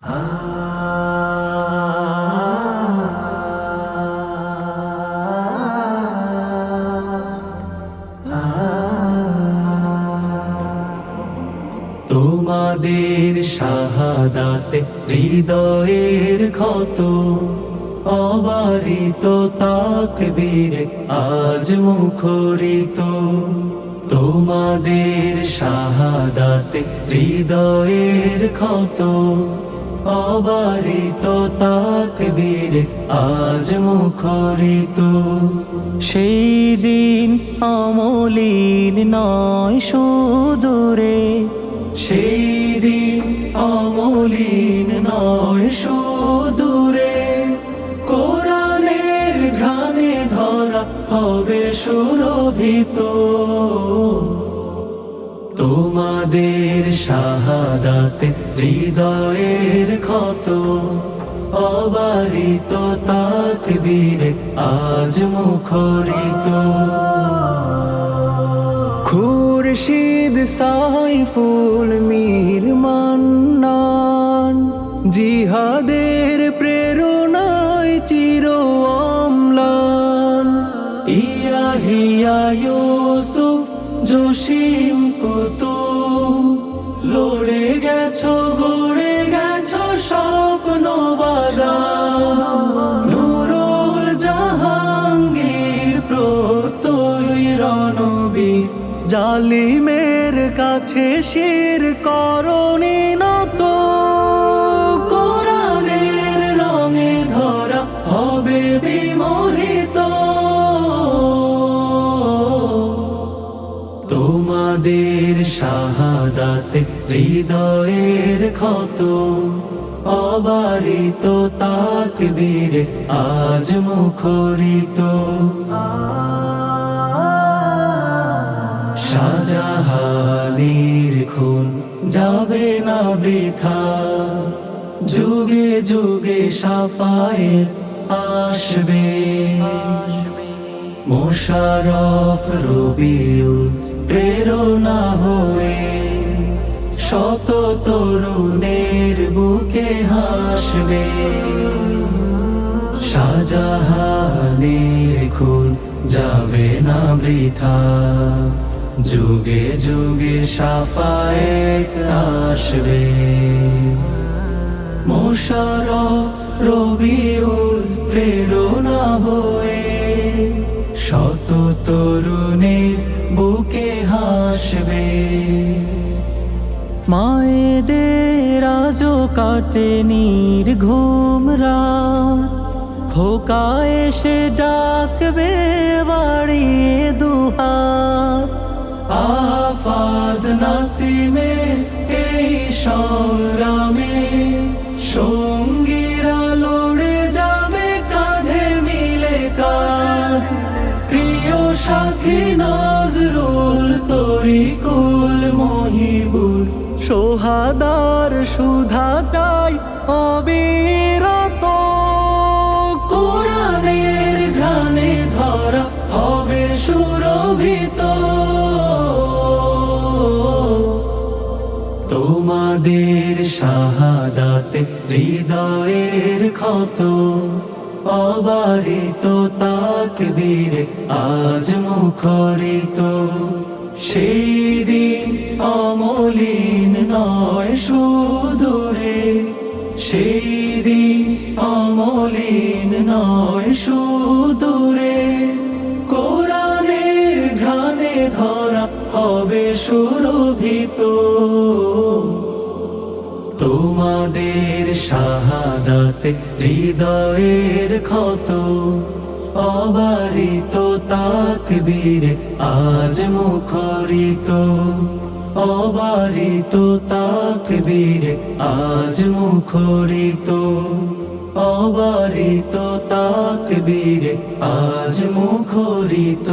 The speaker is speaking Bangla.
তোমাদের শাহাদাতে হৃদয়ের ক্ষত, অবারিত তাকবীর আজ মুখরিত। তোমাদের শাহাদাতে হৃদয়ের ক্ষত, অবারিত তাকবীর আজ মুখরিত। সেই দিন অমলিন নয় সুদূরে, সেই দিন অমলিন নয় সুদূরে। কোরআনের ঘ্রাণে ধরা হবে সুরভিত। তোমাদের শাহাদাতে হৃদয়ের ক্ষত, অবারিত তাকবীর আজ মুখরিত। খুরশিদ সাইফুল মীর মান্নান, জিহাদের প্রেরণায় চির অম্লান। ইয়াহিয়া ইউসুফ জসিম কুতুব, লড়ে গেছো গড়ে গেছো স্বপ্ন বাগান। নুরুল জাহাঙ্গীর প্রত্যয় রণবীর, জালিমের কাছে শির করনি নত। কোরআনের রঙে ধরা হবে বিমোহিত। তোমাদের শাহাদাতে হৃদয়ের ক্ষত, অবারিত তাকবীর আজ মুখরিত। শাহজাহানের খুন যাবে না বৃথা, যুগে যুগে শাফায়েত আসবে। মোশাররফ রবিউল প্রেরণা হয়ে, শত তরুণের বুকে হাসবে। শাহজাহানের খুন যাবে না বৃথা, যুগে যুগে শাফায়েত আসবে। মোশাররফ রবিউল প্রেরণা হয়ে, শত তরুণের বুকে হাসবে। মায়েদের আজও কাটে নির্ঘুম রাত, খোকা এসে ডাকবে বাড়িয়ে দুহাত। আফাজ নাসিমের এই সংগ্রামে, সঙ্গীরা লড়ে যাবে কাঁধে মিলে কাঁধ। প্রিয় সাথী নজরুল, তরিকুল, মহিবুল, সোহাদার সুধা চাই অবিরত। কোরআনের ঘ্রাণে ধরা হবে সুরভিত। তোমাদের শাহাদাতে হৃদয়ের ক্ষত, অবারিত তাকবীর আজ মুখরিত। সেই দিন অমলিন নয় সুদূরে, সেই দিন অমলিন নয় সুদূরে। কোরআনের ঘ্রাণে ধরা হবে সুরভিত। তোমাদের শাহাদাতে হৃদয়ের ক্ষত, অবারিত তাকবীর আজ মুখরিত। অবারিত তাকবীর আজ মুখরিত। অবারিত তাকবীর আজ মুখরিত।